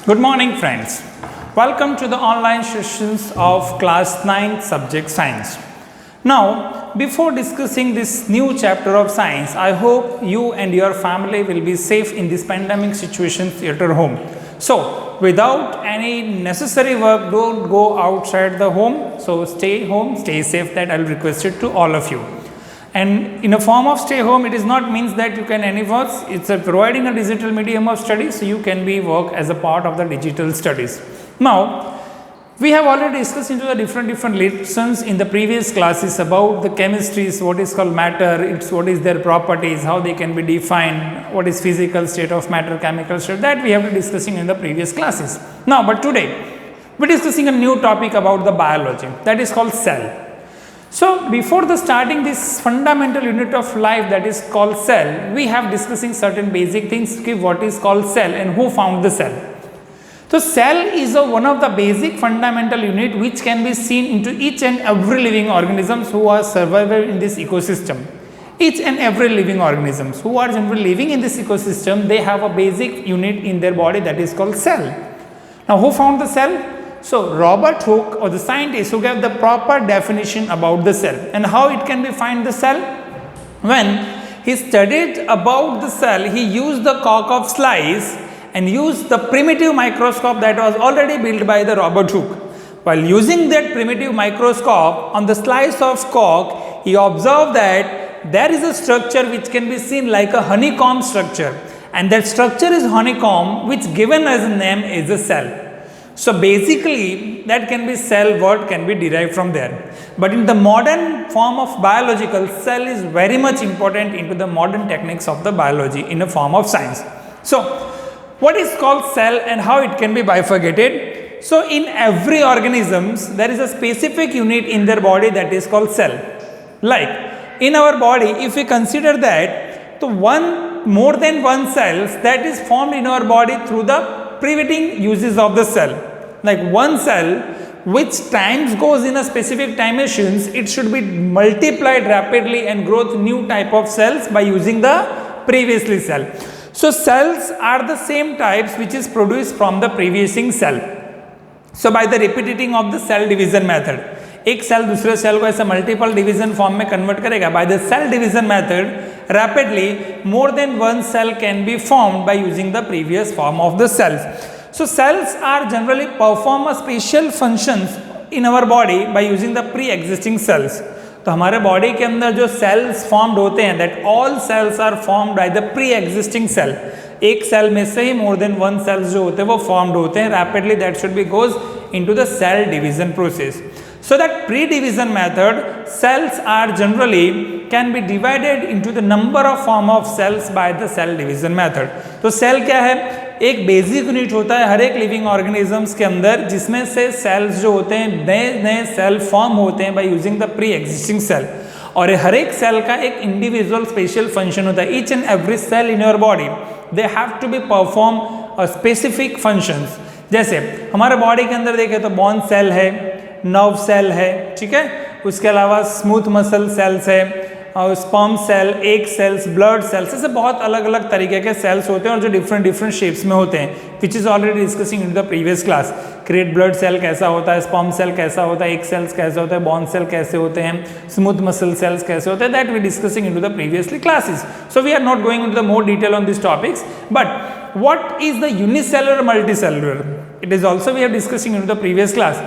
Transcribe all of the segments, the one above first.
Good morning, friends. Welcome to the online sessions of class 9 subject science. Now, before discussing this new chapter of science, I hope you and your family will be safe in this pandemic situation at your home. So, without any necessary work, don't go outside the home. So, stay home, stay safe. That I'll request it to all of you. And in a form of stay home, it is not means that you can any work. It's providing a digital medium of study, so you can be work as a part of the digital studies. Now, we have already discussed into the different lessons in the previous classes about the chemistries, what is called matter, it's what is their properties, how they can be defined, what is physical state of matter, chemical state, that we have been discussing in the previous classes. Now, but today, we're discussing a new topic about the biology, that is called cell. So, before the starting this fundamental unit of life that is called cell, we have discussing certain basic things, what is called cell and who found the cell. So, cell is one of the basic fundamental unit which can be seen into each and every living organisms who are surviving in this ecosystem. Each and every living organisms who are generally living in this ecosystem, they have a basic unit in their body that is called cell. Now, who found the cell? So, Robert Hooke, or the scientist who gave the proper definition about the cell and how it can be find the cell. When he studied about the cell, he used the cork of slice and used the primitive microscope that was already built by the Robert Hooke. While using that primitive microscope on the slice of cork, he observed that there is a structure which can be seen like a honeycomb structure, and that structure is honeycomb, which given as a name is a cell. So, basically that can be cell word can be derived from there. But in the modern form of biological, cell is very much important into the modern techniques of the biology in a form of science. So, what is called cell and how it can be bifurcated? So, in every organisms there is a specific unit in their body that is called cell. Like in our body, if we consider that the more than one cells that is formed in our body through the preventing uses of the cell. Like one cell which times goes in a specific dimensions, it should be multiplied rapidly and growth new type of cells by using the previously cell. So, cells are the same types which is produced from the preceding cell. So, by the repeating of the cell division method, एक cell दूसरे cell को ऐसे multiple division form में convert करेगा. By the cell division method rapidly more than one cell can be formed by using the previous form of the cells. So cells are generally perform a special functions in our body by using the pre existing cells. तो हमारे body के अंदर जो sales formed होते हैं, that all cells are formed by the pre existing cell. एक cell में से ही मोर देन वन सेल्स जो होते हैं वो फॉर्म्ड होते हैं rapidly. That should be goes into the cell division process. So that pre-division method, cells are generally can be divided into the number of form of cells by the cell division method. तो cell क्या है? एक basic unit होता है हर एक living organisms के अंदर, जिसमें से सेल्स जो होते हैं नए सेल फॉर्म होते हैं by using the pre existing cell. और हर एक सेल का एक इंडिविजुअल स्पेशल फंक्शन होता है. Each and every cell in your body they have to be perform a specific functions. जैसे हमारे बॉडी के अंदर देखें तो बोन सेल है, नर्व सेल है, ठीक है, उसके अलावा स्मूथ मसल सेल्स है, और sperm cell, egg cells, blood cells, ऐसे बहुत अलग अलग तरीके के सेल्स होते हैं और जो डिफरेंट शेप्स में होते हैं, which is already discussing in the previous class. Create blood cell कैसा होता है, स्पर्म सेल कैसा होता है, एग सेल्स कैसे होता है, बोन सेल कैसे होते हैं, स्मूथ मसल सेल्स कैसे होते हैं, that we discussing in to the previously classes. So we are not going in to the more detail on this topics, but what is the unicellular multicellular? It is also we are discussing in the previous class.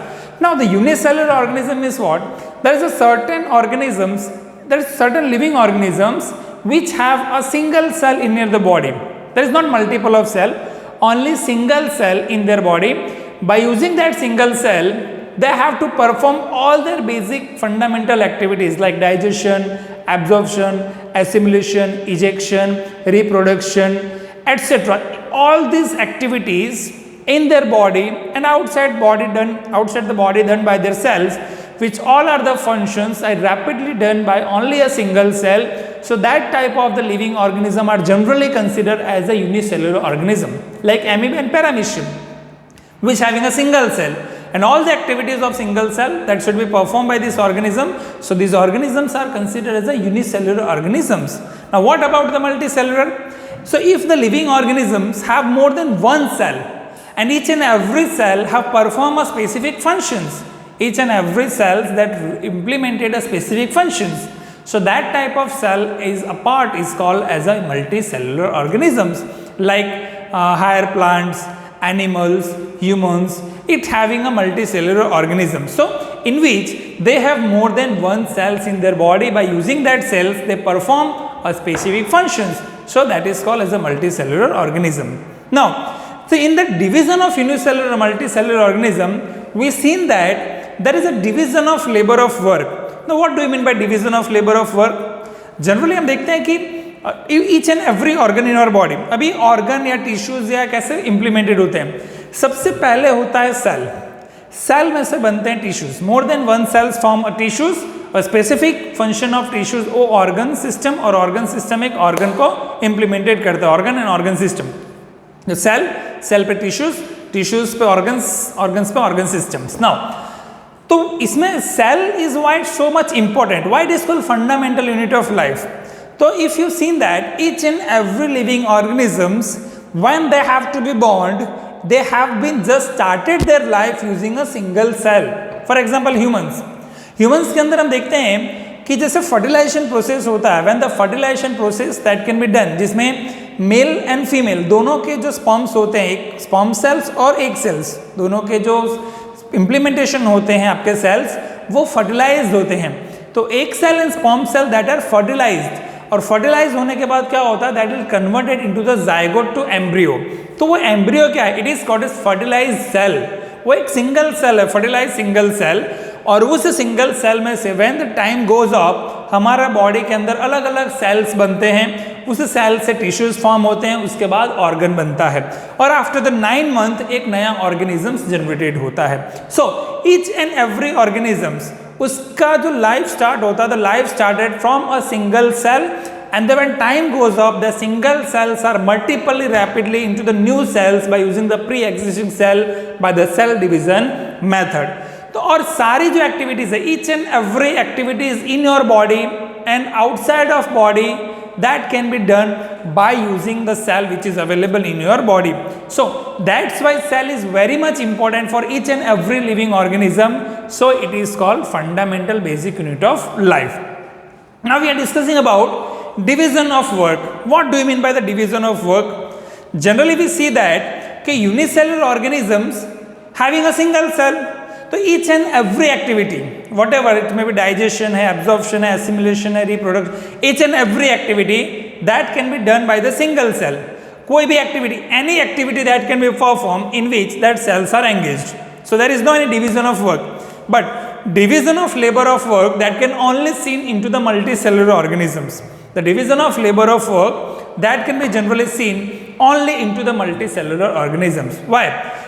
Now the unicellular organism is what? There is a certain organisms, there is certain living organisms which have a single cell in the body. There is not multiple of cell, only single cell in their body. By using that single cell, they have to perform all their basic fundamental activities like digestion, absorption, assimilation, ejection, reproduction, etc. All these activities in their body and outside the body done by their cells, which all are the functions are rapidly done by only a single cell. So that type of the living organism are generally considered as a unicellular organism, like amoeba and paramecium, which having a single cell, and all the activities of single cell that should be performed by this organism. So these organisms are considered as a unicellular organisms. Now what about the multicellular? So if the living organisms have more than one cell, and each and every cell have performed a specific functions. Each and every cells that implemented a specific functions. So that type of cell is called as a multicellular organisms, like higher plants, animals, humans, it having a multicellular organism. So in which they have more than one cells in their body. By using that cells, they perform a specific functions. So that is called as a multicellular organism. Now, so in the division of unicellular and multicellular organism, we seen that there is a division of labor of work. Now, what do you mean by division of labor of work? Generally, हम देखते हैं कि each and every organ in our body, अभी organ या tissues या कैसे implemented होते हैं. सबसे पहले होता है cell. Cell में से बनते हैं tissues. More than one cells form a tissues. A specific function of tissues वो organ system और organ system एक organ को implemented करता है. Organ and organ system. The cell पे tissues पे organs पे organ systems. Now, तो इसमें cell is why so much important. Why it is called fundamental unit of life. So if you seen that each and every living organisms, when they have to be born, they have been just started their life using a single cell. For example, humans के अंदर हम देखते हैं कि जैसे fertilisation process होता है, when the fertilisation process that can be done, जिसमें मेल एंड फीमेल दोनों के जो स्पर्म्स होते हैं, एक स्पर्म सेल्स और एग सेल्स, दोनों के जो इम्प्लीमेंटेशन होते हैं आपके सेल्स, वो फर्टिलाइज्ड होते हैं. तो एक cell and sperm cell that are fertilised, और फर्टिलाइज होने के बाद क्या होता है, that will converted into the zygote to embryo. तो वो एम्ब्रियो क्या है, it is called as fertilised cell. वो एक सिंगल सेल है, फर्टिलाइज सिंगल सेल, और उस सिंगल सेल में से when the time goes up, हमारा बॉडी के अंदर अलग अलग सेल्स बनते हैं, उस सेल से टिश्यूज फॉर्म होते हैं, उसके बाद ऑर्गन बनता है, और आफ्टर द 9 मंथ एक नया ऑर्गेनिजम्स जनरेटेड होता है. सो ईच एंड एवरी ऑर्गेनिजम्स, उसका जो लाइफ स्टार्ट होता है, the life started from a single cell, and then when time goes up, the single cells are multiply rapidly into the new cells by using the pre-existing cell by the cell division method. तो और सारी जो activities है, each and every activities in your body and outside of body, that can be done by using the cell which is available in your body. So that's why cell is very much important for each and every living organism. So it is called fundamental basic unit of life. Now we are discussing about division of work. What do you mean by the division of work? Generally we see that unicellular organisms having a single cell, तो each and every activity, whatever it may be, digestion है, absorption है, assimilation है, reproduction, each and every activity that can be done by the single cell. कोई भी activity, any activity that can be performed in which that cells are engaged. So there is no any division of work. But division of labor of work that can only seen into the multicellular organisms. The division of labor of work that can be generally seen only into the multicellular organisms. Why?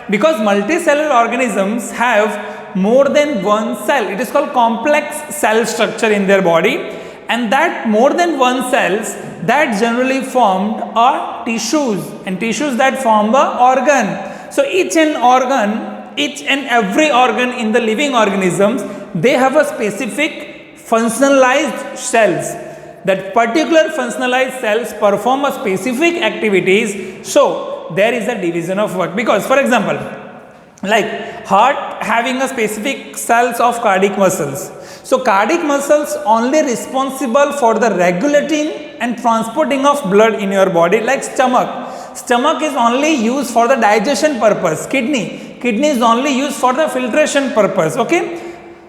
Because multicellular organisms have more than one cell. It is called complex cell structure in their body, and that more than one cells that generally formed are tissues, and tissues that form the organ. So each and every organ in the living organisms, they have a specific functionalized cells. That particular functionalized cells perform a specific activities. So there is a division of work. Because for example, like heart having a specific cells of cardiac muscles. So cardiac muscles only responsible for the regulating and transporting of blood in your body. Like stomach is only used for the digestion purpose. Kidney is only used for the filtration purpose. Okay.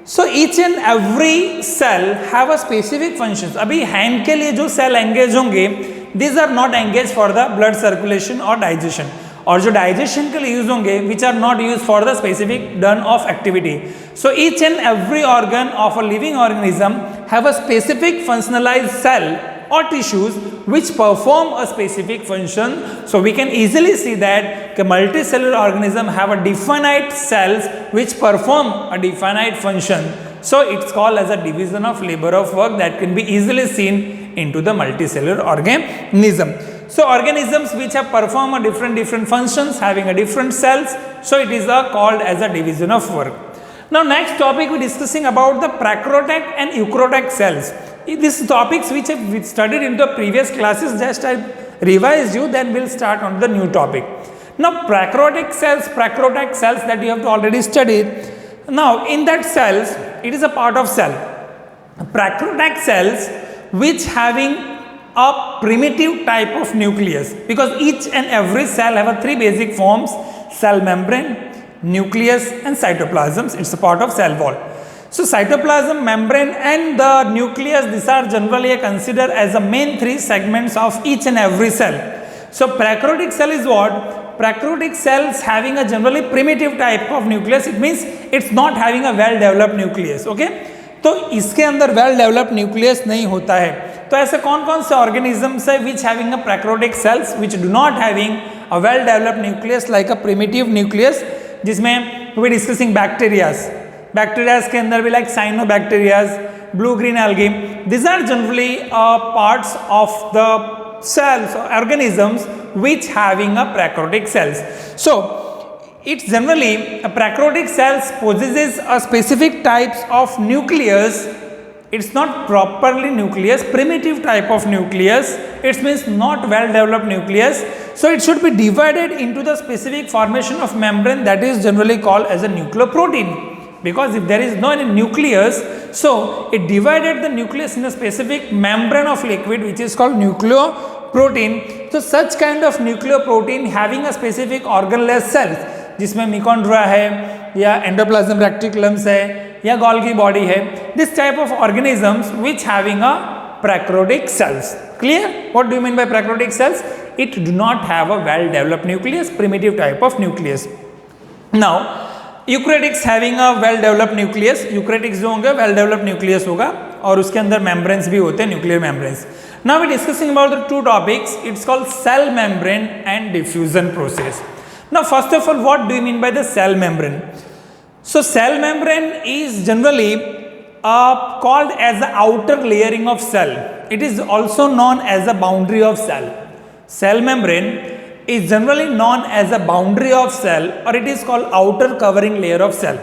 So each and every cell have a specific functions. अभी hand के लिए जो cell engage होंगे, these are not engaged for the blood circulation or digestion. और जो digestion के लिए use होंगे, which are not used for the specific done of activity. So each and every organ of a living organism have a specific functionalized cell or tissues which perform a specific function. So we can easily see that the multicellular organism have a definite cells which perform a definite function. So it's called as a division of labor of work that can be easily seen into the multicellular organism. So organisms which have performed a different functions having a different cells, so it is called as a division of work. Now next topic we discussing about the prokaryotic and eukaryotic cells. These topics which we studied in the previous classes, just I revised you, then we'll start on the new topic. Now prokaryotic cells that you have to already studied. Now in that cells, it is a part of cell. Prokaryotic cells which having a primitive type of nucleus, because each and every cell have a three basic forms: cell membrane, nucleus and cytoplasm. It's a part of cell wall. So cytoplasm, membrane and the nucleus, these are generally considered as the main three segments of each and every cell. So prokaryotic cell is what? Prokaryotic cells having a generally primitive type of nucleus. It means it's not having a well developed nucleus. Okay, तो इसके अंदर well developed nucleus नहीं होता है. तो ऐसे कौन कौन से ऑर्गेनिजम्स है which having a prokaryotic cells which do not having a well developed nucleus like a primitive nucleus, जिसमें वी डिस्कसिंग बैक्टीरियाज. बैक्टीरियाज के अंदर भी like cyanobacterias, blue green algae, this are generally parts of the cells or organisms which having a prokaryotic cells. So it's generally a prokaryotic cells possesses a specific types of nucleus. It's not properly nucleus, primitive type of nucleus. It means not well developed nucleus. So it should be divided into the specific formation of membrane that is generally called as a nucleoprotein. Because if there is no any nucleus, so it divided the nucleus in a specific membrane of liquid which is called nucleoprotein. So such kind of nucleoprotein having a specific organless cells, जिसमें मिकोंड्रिया है या endoplasm reticulums है या Golgi body है, this type of organisms which having a prokaryotic cells. Clear? What do you mean by prokaryotic cells? It do not have a well developed nucleus, primitive type of nucleus. Now eukaryotics having a well developed nucleus. Eukaryotics जो होंगे well developed nucleus होगा और उसके अंदर membranes भी होते हैं, nuclear membranes. Now we discussing about the two topics. It's called cell membrane and diffusion process. Now first of all what do you mean by the cell membrane? So cell membrane is generally called as the outer layering of cell. It is also known as the boundary of cell. Cell membrane is generally known as a boundary of cell or it is called outer covering layer of cell.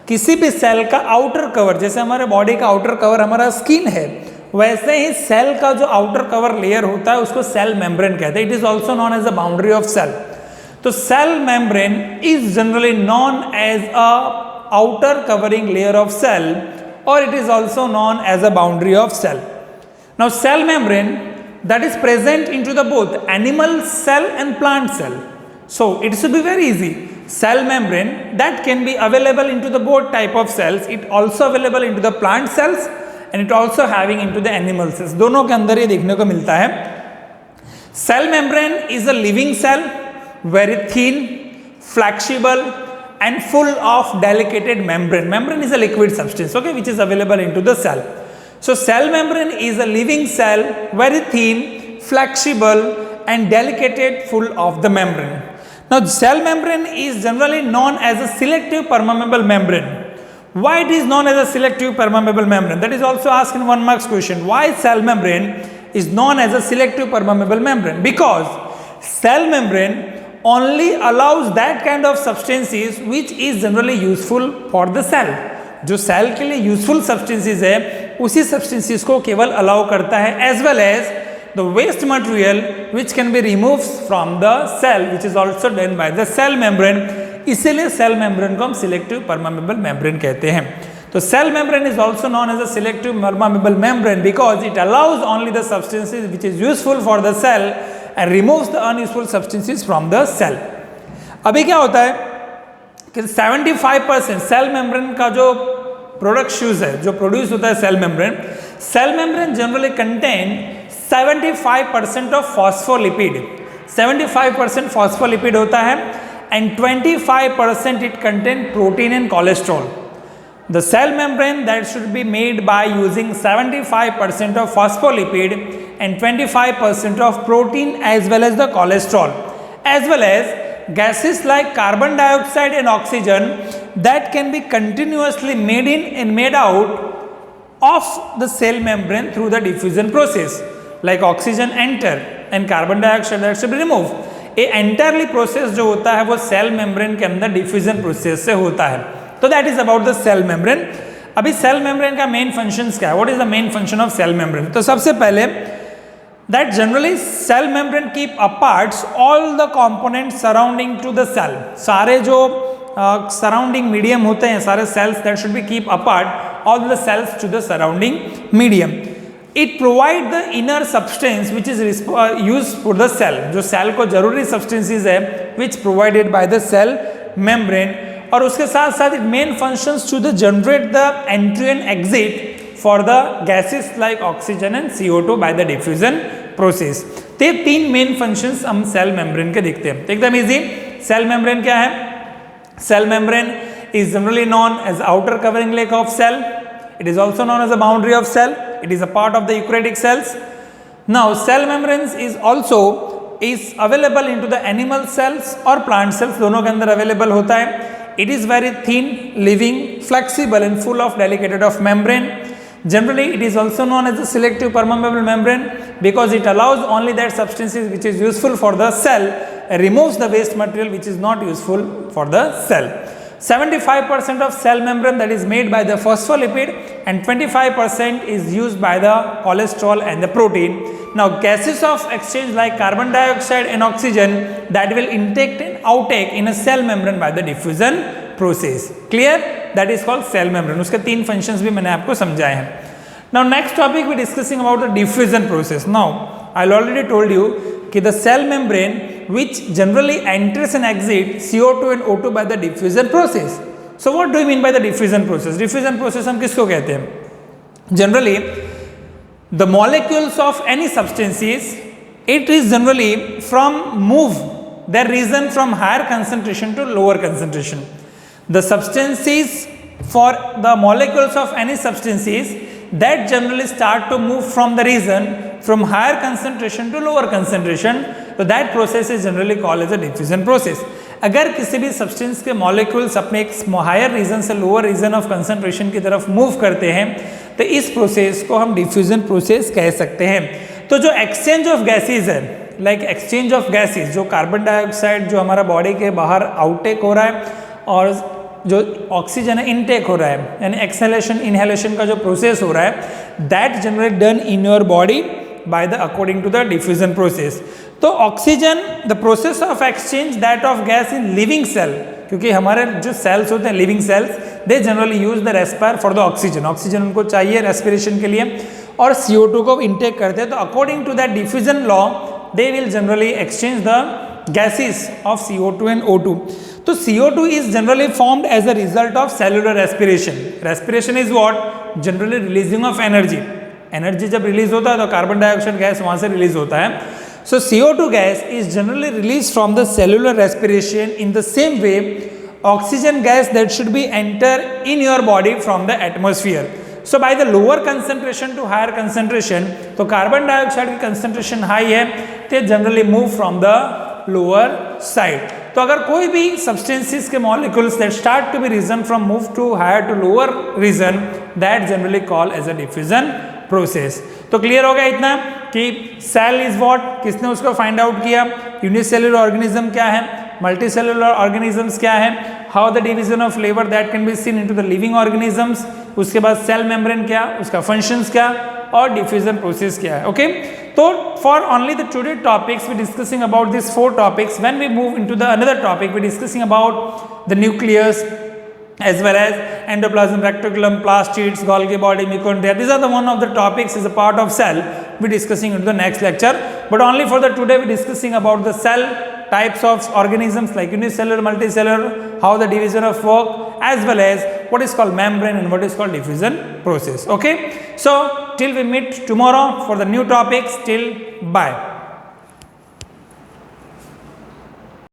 किसी भी cell का outer cover, जैसे हमारे body का outer cover हमारा skin है, वैसे ही cell का जो आउटर कवर लेयर होता है उसको सेल मेम्ब्रेन कहते हैं. It is also known as a boundary of cell. तो cell membrane is generally known as a outer covering layer of cell or it is also known as a boundary of cell. Now cell membrane that is present into the both animal cell and plant cell. So it should be very easy. Cell membrane that can be available into the both type of cells. It also available into the plant cells and it also having into the animal cells. दोनों के अंदर ये देखने को मिलता है. Cell membrane is a living cell, very thin, flexible and full of delicate membrane. Membrane is a liquid substance, okay, which is available into the cell. So cell membrane is a living cell, very thin, flexible and delicate, full of the membrane. Now cell membrane is generally known as a selective permeable membrane. Why it is known as a selective permeable membrane? That is also asked in 1 marks question. Why cell membrane is known as a selective permeable membrane? Because cell membrane only allows that kind of substances which is generally useful for the cell. जो cell के लिए useful substances है उसी substances को केवल allow करता है, as well as the waste material which can be remove from the cell which is also done by the cell membrane. इसीलिए सेल मेम्ब्रेन को हम सिलेक्टिव परमेबल मेम्ब्रेन कहते हैं. तो cell membrane is also known as a selective permeable membrane because it allows only the substances which is useful for the cell and removes the unuseful substances from the cell. अभी क्या होता है कि 75% cell membrane का जो products है, जो produce होता है cell membrane generally contain 75% of phospholipid. 75% phospholipid होता है and 25% it contain protein and cholesterol. The cell membrane that should be made by using 75% of phospholipid and 25% of protein as well as the cholesterol, as well as gases like carbon dioxide and oxygen that can be continuously made in and made out of the cell membrane through the diffusion process. Like oxygen enter and carbon dioxide that should be removed. ये entirely process जो होता है वो cell membrane के अंदर diffusion process से होता है. तो that is about the cell membrane. अभी सेल मेम्ब्रेन का मेन फंक्शंस क्या है? What is the main function of cell membrane? तो सबसे पहले that generally cell membrane keep apart all the components surrounding to the cell. सारे जो surrounding medium होते हैं, सारे cells that should be keep apart all the cells to the surrounding medium. It provide the inner substance which is used for the cell. जो cell को जरूरी substances है which provided by the cell membrane, और उसके साथ साथ it main functions to the generate the entry and exit for the gases like oxygen and CO2 by the diffusion process. ते तीन मेन फंक्शंस हम सेल मेम्ब्रेन के देखते हैं. एकदम इजी. सेल मेम्ब्रेन क्या है? Cell membrane is generally known as outer covering layer of cell. It is also known as the boundary of cell. It is a part of the eukaryotic cells. Now cell membranes is available into the animal cells और plant cells, दोनों के अंदर available होता है. It is very thin, living, flexible and full of delicate of membrane. Generally, it is also known as the selective permeable membrane because it allows only that substances which is useful for the cell and removes the waste material which is not useful for the cell. 75% of cell membrane that is made by the phospholipid and 25% is used by the cholesterol and the protein. Now, gases of exchange like carbon dioxide and oxygen that will intake and outtake in a cell membrane by the diffusion process. Clear? That is called cell membrane. उसके तीन functions भी मैंने आपको समझाए हैं. Now next topic we discussing about the diffusion process. Now I already told you कि the cell membrane which generally enters and exits CO2 and O2 by the diffusion process. So what do you mean by the diffusion process? Diffusion process हम किसको कहते हैं? Generally the molecules of any substances, it is generally move their region from higher concentration to lower concentration. The substances for the molecules of any substances that generally start to move from the region from higher concentration to lower concentration, so that process is generally called as a diffusion process. अगर किसी भी substance के molecules अपने एक higher region से lower region of concentration की तरफ move करते हैं तो इस process को हम diffusion process कह सकते हैं. तो जो exchange of gases है, like exchange of gases, जो कार्बन डाइऑक्साइड जो हमारा बॉडी के बाहर आउटटेक हो रहा है और जो ऑक्सीजन है इनटेक हो रहा है, यानी एक्सहेलेशन इनहेलेशन का जो प्रोसेस हो रहा है, that generally done in your body by the according to the diffusion process. तो oxygen the process of exchange that of gas in living cell, क्योंकि हमारे जो सेल्स होते हैं living cells, they generally use the respire for the oxygen. Oxygen उनको चाहिए respiration के लिए और CO2 को इनटेक करते हैं. तो according to that diffusion law they will generally exchange the gases of CO2 and O2. So CO2 is generally formed as a result of cellular respiration. Respiration is what? Generally releasing of energy. Energy जब release होता है तो carbon dioxide gas वहाँ से release होता है. So CO2 gas is generally released from the cellular respiration. In the same way, oxygen gas that should be enter in your body from the atmosphere. So by the lower concentration to higher concentration, तो carbon dioxide की concentration high है, they generally move from the lower side. तो अगर कोई भी substances के molecules that start to be risen from move to higher to lower region, that generally called as a diffusion process. तो clear हो गया इतना कि सेल इज व्हाट, किसने उसको फाइंड आउट किया, यूनिसेलुलर ऑर्गेनिज्म क्या है, मल्टीसेलुलर ऑर्गेनिजम्स क्या है, how the division of labour that can be seen into the living organisms, उसके बाद सेल मेम्ब्रेन क्या, उसका फंक्शंस क्या और डिफ्यूजन प्रोसेस क्या है. ओके, तो for only the today topics we discussing about this 4 topics. When we move into the another topic we discussing about the nucleus as well as endoplasm, reticulum, plastids, Golgi body, mitochondria. These are the one of the topics is a part of cell. We discussing into the next lecture. But only for the today we discussing about the cell types of organisms like unicellular, multicellular, how the division of work, as well as what is called membrane and what is called diffusion process. Okay. So till we meet tomorrow for the new topics. Till bye.